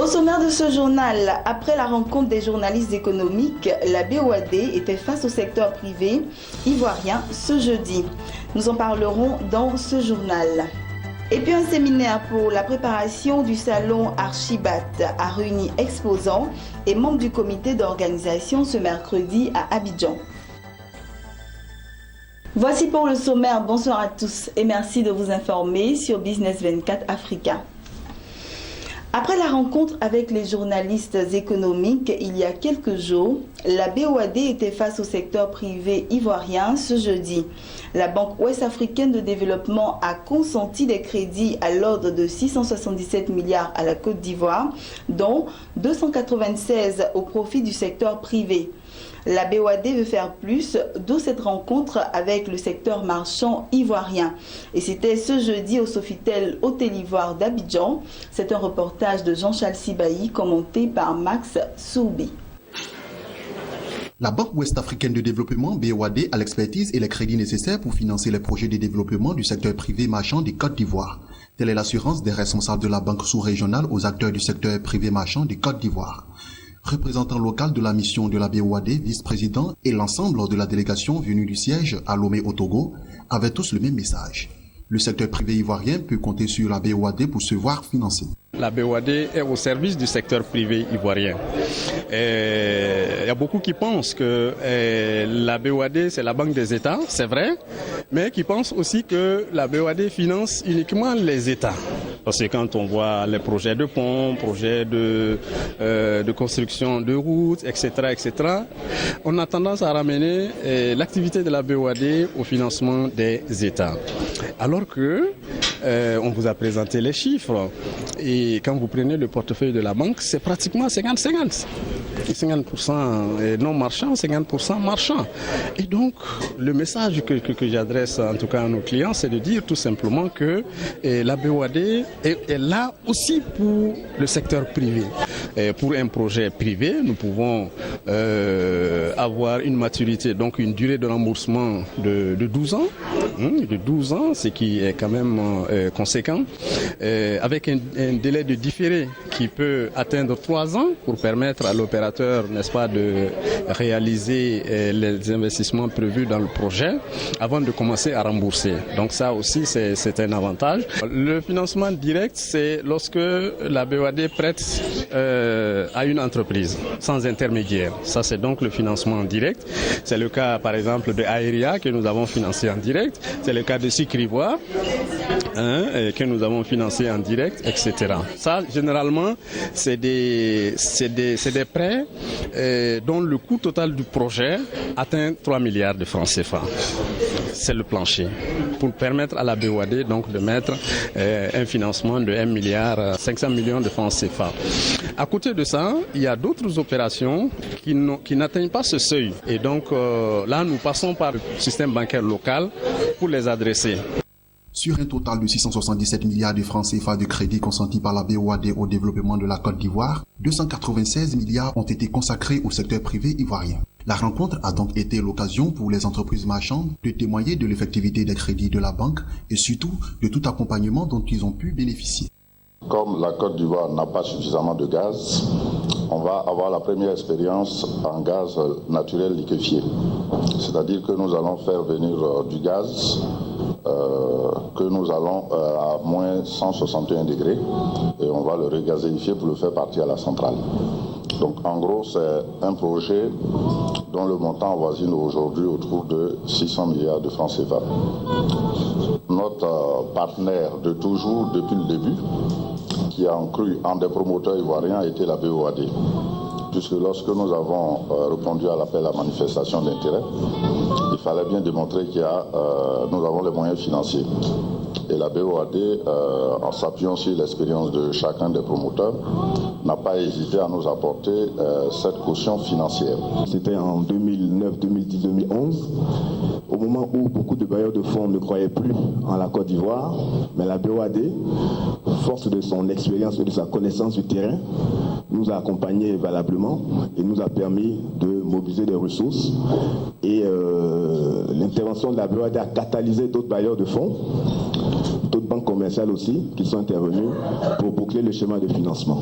sommaire de ce journal, après la rencontre des journalistes économiques, la BOAD était face au secteur privé ivoirien ce jeudi. Nous en parlerons dans ce journal. Et puis un séminaire pour la préparation du salon Archibat a réuni exposants et membres du comité d'organisation ce mercredi à Abidjan. Voici pour le sommaire. Bonsoir à tous et merci de vous informer sur Business 24 Africa. Après la rencontre avec les journalistes économiques il y a quelques jours, la BOAD était face au secteur privé ivoirien ce jeudi. La Banque ouest-africaine de développement a consenti des crédits à l'ordre de 677 milliards à la Côte d'Ivoire, dont 296 au profit du secteur privé. La BOAD veut faire plus, d'où cette rencontre avec le secteur marchand ivoirien. Et c'était ce jeudi au Sofitel Hôtel Ivoire d'Abidjan. C'est un reportage de Jean-Charles Sibahi commenté par Max Soubi. La Banque ouest-africaine de développement, BOAD, a l'expertise et les crédits nécessaires pour financer les projets de développement du secteur privé marchand des Côte d'Ivoire. Telle est l'assurance des responsables de la banque sous-régionale aux acteurs du secteur privé marchand des Côte d'Ivoire. Représentant local de la mission de la BOAD, vice-président et l'ensemble de la délégation venue du siège à Lomé au Togo avaient tous le même message. Le secteur privé ivoirien peut compter sur la BOAD pour se voir financer. La BOAD est au service du secteur privé ivoirien. Il y a beaucoup qui pensent que la BOAD c'est la banque des États, c'est vrai, mais qui pensent aussi que la BOAD finance uniquement les États. Parce que quand on voit les projets de ponts, projets de construction de routes, etc., on a tendance à ramener l'activité de la BOAD au financement des États. Alors que on vous a présenté les chiffres et quand vous prenez le portefeuille de la banque, c'est pratiquement 50-50. 50% non marchand, 50% marchand. Et donc, le message que j'adresse en tout cas à nos clients, c'est de dire tout simplement que la BOAD est là aussi pour le secteur privé. Pour un projet privé, nous pouvons avoir une maturité, donc une durée de remboursement de 12 ans. De 12 ans, ce qui est quand même conséquent, avec un délai de différé qui peut atteindre 3 ans pour permettre à l'opérateur, n'est-ce pas, de réaliser les investissements prévus dans le projet avant de commencer à rembourser. Donc ça aussi, c'est un avantage. Le financement direct, c'est lorsque la BOAD prête à une entreprise sans intermédiaire. Ça, c'est donc le financement direct. C'est le cas, par exemple, de Aéria que nous avons financé en direct. C'est le cas de Sicrivoire que nous avons financé en direct, etc. Ça, généralement, c'est des prêts dont le coût total du projet atteint 3 milliards de francs CFA. C'est le plancher pour permettre à la BOAD donc de mettre un financement de 1 milliard 500 millions de francs CFA. À côté de ça, il y a d'autres opérations qui n'atteignent pas ce seuil. Et donc là, nous passons par le système bancaire local pour les adresser. Sur un total de 677 milliards de francs CFA de crédits consentis par la BOAD au développement de la Côte d'Ivoire, 296 milliards ont été consacrés au secteur privé ivoirien. La rencontre a donc été l'occasion pour les entreprises marchandes de témoigner de l'effectivité des crédits de la banque et surtout de tout accompagnement dont ils ont pu bénéficier. Comme la Côte d'Ivoire n'a pas suffisamment de gaz, on va avoir la première expérience en gaz naturel liquéfié. C'est-à-dire que nous allons faire venir du gaz que nous allons à moins 161 degrés et on va le regazéifier pour le faire partir à la centrale. Donc en gros, c'est un projet dont le montant avoisine aujourd'hui autour de 600 milliards de francs CFA. Notre partenaire de toujours depuis le début, qui a cru en des promoteurs ivoiriens, a été la BOAD. Puisque lorsque nous avons répondu à l'appel à manifestation d'intérêt, il fallait bien démontrer nous avons les moyens financiers. Et la BOAD, en s'appuyant sur l'expérience de chacun des promoteurs, n'a pas hésité à nous apporter cette caution financière. C'était en 2009, 2010, 2011, au moment où beaucoup de bailleurs de fonds ne croyaient plus en la Côte d'Ivoire, mais la BOAD, force de son expérience et de sa connaissance du terrain, nous a accompagnés valablement et nous a permis de mobiliser des ressources. Et l'intervention de la BOAD a catalysé d'autres bailleurs de fonds, d'autres banques commerciales aussi, qui sont intervenues pour boucler le schéma de financement.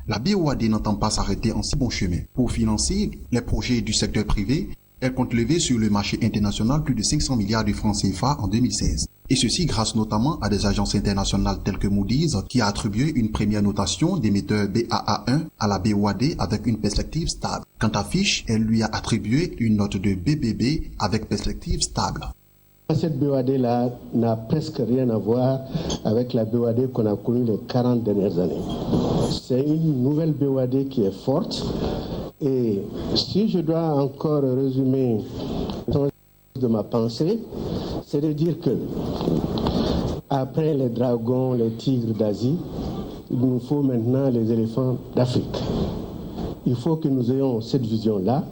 La BOAD n'entend pas s'arrêter en si bon chemin. Pour financer les projets du secteur privé, elle compte lever sur le marché international plus de 500 milliards de francs CFA en 2016. Et ceci grâce notamment à des agences internationales telles que Moody's qui a attribué une première notation d'émetteur BAA1 à la BOAD avec une perspective stable. Quant à Fitch, elle lui a attribué une note de BBB avec perspective stable. Cette BOAD-là n'a presque rien à voir avec la BOAD qu'on a connue les 40 dernières années. C'est une nouvelle BOAD qui est forte. Et si je dois encore résumer de ma pensée, c'est de dire que après les dragons, les tigres d'Asie, il nous faut maintenant les éléphants d'Afrique. Il faut que nous ayons cette vision-là.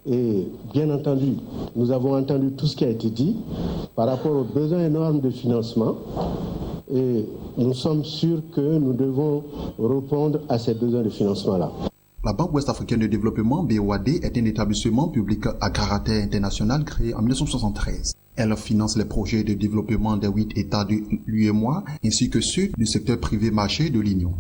Et bien entendu, nous avons entendu tout ce qui a été dit par rapport aux besoins énormes de financement. Et nous sommes sûrs que nous devons répondre à ces besoins de financement-là. La Banque ouest-africaine de développement, BOAD, est un établissement public à caractère international créé en 1973. Elle finance les projets de développement des 8 États de l'UEMOA ainsi que ceux du secteur privé marché de l'Union.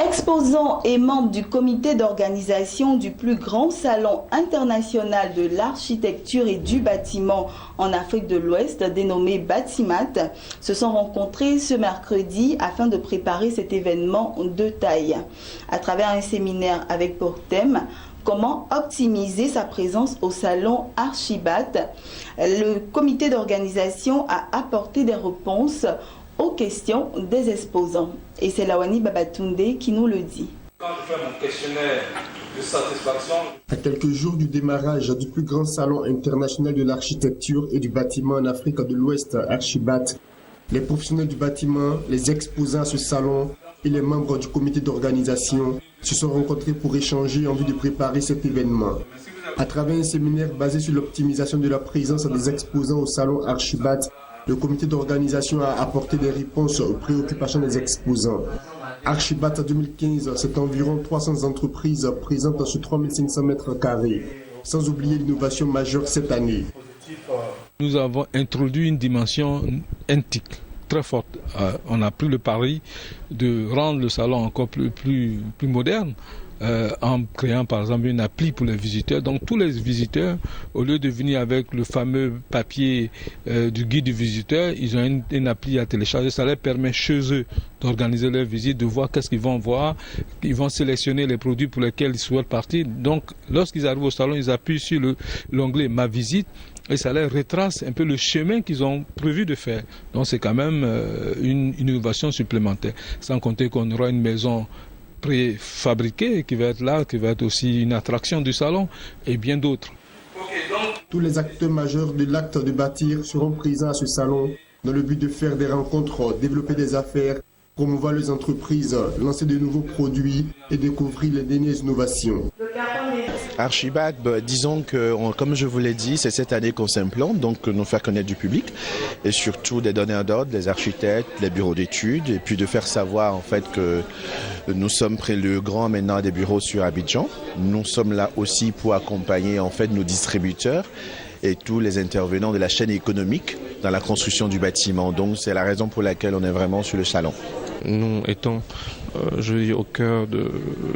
Exposant et membre du comité d'organisation du plus grand salon international de l'architecture et du bâtiment en Afrique de l'Ouest, dénommé Batimat, se sont rencontrés ce mercredi afin de préparer cet événement de taille. À travers un séminaire avec pour thème comment optimiser sa présence au salon Archibat, le comité d'organisation a apporté des réponses aux questions des exposants. Et c'est Lawani Babatunde qui nous le dit. Quand je fais mon questionnaire de satisfaction... À quelques jours du démarrage du plus grand salon international de l'architecture et du bâtiment en Afrique de l'Ouest, Archibat, les professionnels du bâtiment, les exposants à ce salon et les membres du comité d'organisation se sont rencontrés pour échanger en vue de préparer cet événement. À travers un séminaire basé sur l'optimisation de la présence des exposants au salon Archibat, le comité d'organisation a apporté des réponses aux préoccupations des exposants. Archibat 2015, c'est environ 300 entreprises présentes sur 3500 mètres carrés, sans oublier l'innovation majeure cette année. Nous avons introduit une dimension éthique très forte. On a pris le pari de rendre le salon encore plus moderne. En créant par exemple une appli pour les visiteurs. Donc tous les visiteurs, au lieu de venir avec le fameux papier du guide du visiteur, ils ont une appli à télécharger. Ça leur permet chez eux d'organiser leur visite, de voir qu'est-ce qu'ils vont voir. Ils vont sélectionner les produits pour lesquels ils souhaitent partir. Donc lorsqu'ils arrivent au salon, ils appuient sur l'onglet Ma visite. Et ça leur retrace un peu le chemin qu'ils ont prévu de faire. Donc c'est quand même une innovation supplémentaire. Sans compter qu'on aura une maison préfabriqué qui va être là, qui va être aussi une attraction du salon et bien d'autres. Tous les acteurs majeurs de l'acte de bâtir seront présents à ce salon dans le but de faire des rencontres, développer des affaires, promouvoir les entreprises, lancer de nouveaux produits et découvrir les dernières innovations. Archibat, disons que, comme je vous l'ai dit, c'est cette année qu'on s'implante, donc nous faire connaître du public et surtout des donneurs d'ordre, des architectes, les bureaux d'études et puis de faire savoir en fait que nous sommes près le grand maintenant des bureaux sur Abidjan. Nous sommes là aussi pour accompagner en fait nos distributeurs et tous les intervenants de la chaîne économique dans la construction du bâtiment. Donc c'est la raison pour laquelle on est vraiment sur le salon. Nous étant, je veux dire, au cœur de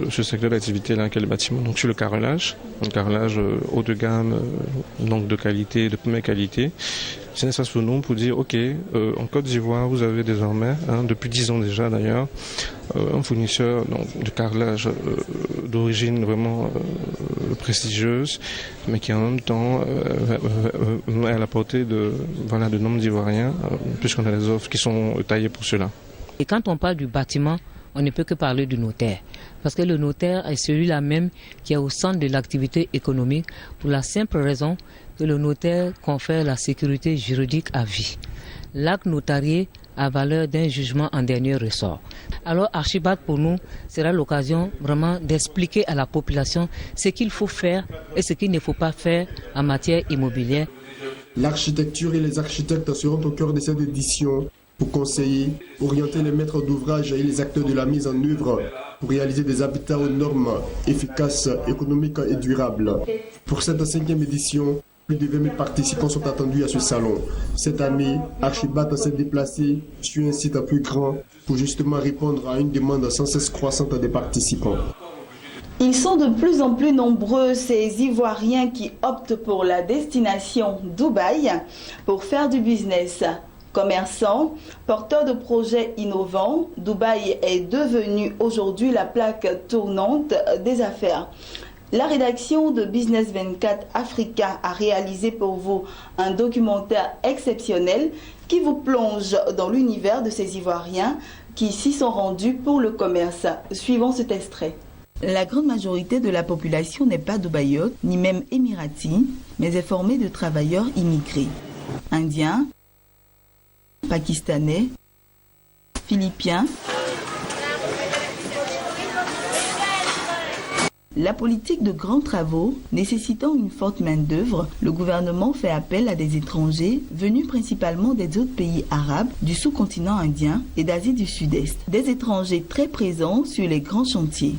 ce secteur d'activité-là qu'est le bâtiment, donc sur le carrelage, un carrelage haut de gamme, donc de qualité, de première qualité. C'est nécessaire pour nous pour dire, ok, en Côte d'Ivoire, vous avez désormais, depuis 10 ans déjà d'ailleurs, un fournisseur donc, de carrelage d'origine vraiment prestigieuse, mais qui en même temps est à la portée de nombre d'Ivoiriens, puisqu'on a des offres qui sont taillées pour cela. Et quand on parle du bâtiment, on ne peut que parler du notaire. Parce que le notaire est celui-là même qui est au centre de l'activité économique pour la simple raison que le notaire confère la sécurité juridique à vie. L'acte notarié a valeur d'un jugement en dernier ressort. Alors Archibat pour nous sera l'occasion vraiment d'expliquer à la population ce qu'il faut faire et ce qu'il ne faut pas faire en matière immobilière. L'architecture et les architectes seront au cœur de cette édition pour conseiller, orienter les maîtres d'ouvrage et les acteurs de la mise en œuvre pour réaliser des habitats aux normes efficaces, économiques et durables. Pour cette 5e édition, Plus de 20 000 participants sont attendus à ce salon. Cette année, Archibat s'est déplacé sur un site plus grand pour justement répondre à une demande sans cesse croissante des participants. Ils sont de plus en plus nombreux, ces Ivoiriens qui optent pour la destination Dubaï pour faire du business. Commerçants, porteurs de projets innovants, Dubaï est devenu aujourd'hui la plaque tournante des affaires. La rédaction de Business 24 Africa a réalisé pour vous un documentaire exceptionnel qui vous plonge dans l'univers de ces Ivoiriens qui s'y sont rendus pour le commerce. Suivons cet extrait. La grande majorité de la population n'est pas dubaïote, ni même émirati, mais est formée de travailleurs immigrés. Indiens, Pakistanais, Philippiens. La politique de grands travaux nécessitant une forte main-d'œuvre, le gouvernement fait appel à des étrangers venus principalement des autres pays arabes, du sous-continent indien et d'Asie du Sud-Est. Des étrangers très présents sur les grands chantiers.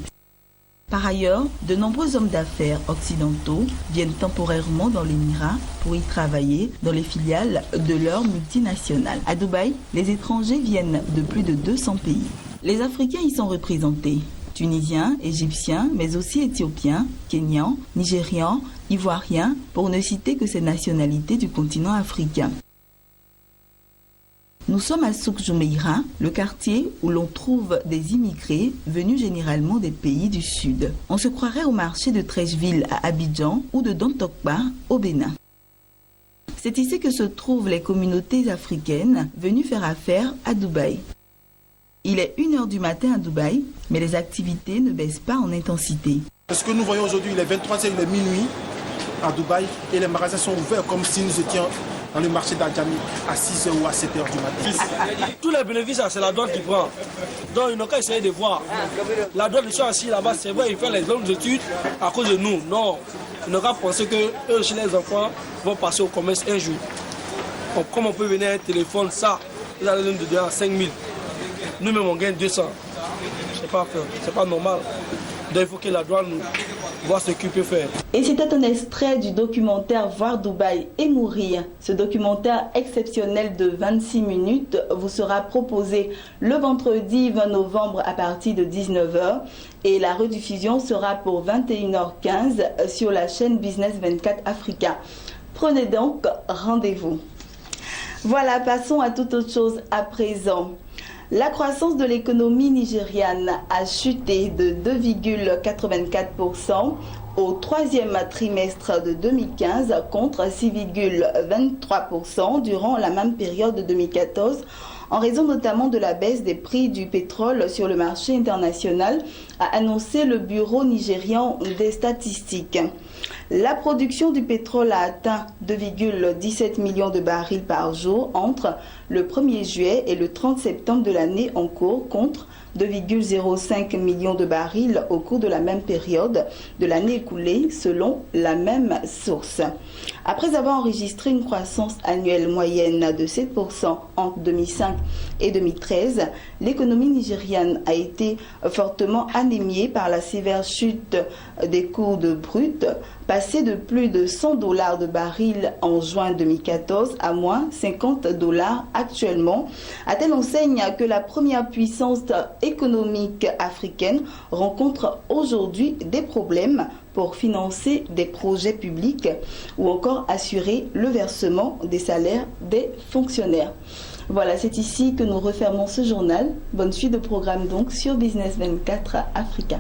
Par ailleurs, de nombreux hommes d'affaires occidentaux viennent temporairement dans l'Émirat pour y travailler dans les filiales de leurs multinationales. À Dubaï, les étrangers viennent de plus de 200 pays. Les Africains y sont représentés. Tunisiens, Égyptiens, mais aussi Éthiopiens, Kenyans, Nigérians, Ivoiriens, pour ne citer que ces nationalités du continent africain. Nous sommes à Souk Jumeirah, le quartier où l'on trouve des immigrés venus généralement des pays du Sud. On se croirait au marché de Trècheville à Abidjan ou de Dantokba au Bénin. C'est ici que se trouvent les communautés africaines venues faire affaire à Dubaï. Il est 1h du matin à Dubaï, mais les activités ne baissent pas en intensité. Ce que nous voyons aujourd'hui, il est 23h, il est minuit à Dubaï et les magasins sont ouverts comme si nous étions dans le marché d'Adjami à 6h ou à 7h du matin. Tous les bénéfices, c'est la douane qui prend. Donc ils n'ont qu'à essayer de voir. La douane, ils sont assis là-bas, c'est vrai, ils font les longues études à cause de nous. Non, ils n'ont qu'à penser que eux, chez les enfants, vont passer au commerce un jour. Donc, comme on peut venir à un téléphone, ça, ils allons nous donner à 5 000. Nous-mêmes, on gagne 200. C'est pas normal. Donc il faut que la douane voit ce qu'il peut faire. Et c'était un extrait du documentaire Voir Dubaï et mourir. Ce documentaire exceptionnel de 26 minutes vous sera proposé le vendredi 20 novembre à partir de 19h et la rediffusion sera pour 21h15 sur la chaîne Business 24 Africa. Prenez donc rendez-vous. Voilà, passons à toute autre chose à présent. La croissance de l'économie nigériane a chuté de 2,84% au troisième trimestre de 2015 contre 6,23% durant la même période de 2014 en raison notamment de la baisse des prix du pétrole sur le marché international, a annoncé le Bureau nigérian des statistiques. La production du pétrole a atteint 2,17 millions de barils par jour entre le 1er juillet et le 30 septembre de l'année en cours contre 2,05 millions de barils au cours de la même période de l'année écoulée selon la même source. Après avoir enregistré une croissance annuelle moyenne de 7% entre 2005 et 2013, l'économie nigériane a été fortement anémiée par la sévère chute des cours de brut, passé de plus de $100 de baril en juin 2014 à moins $50 actuellement, à telle enseigne que la première puissance économique africaine rencontre aujourd'hui des problèmes pour financer des projets publics ou encore assurer le versement des salaires des fonctionnaires. Voilà, c'est ici que nous refermons ce journal. Bonne suite de programme donc sur Business 24 Africa.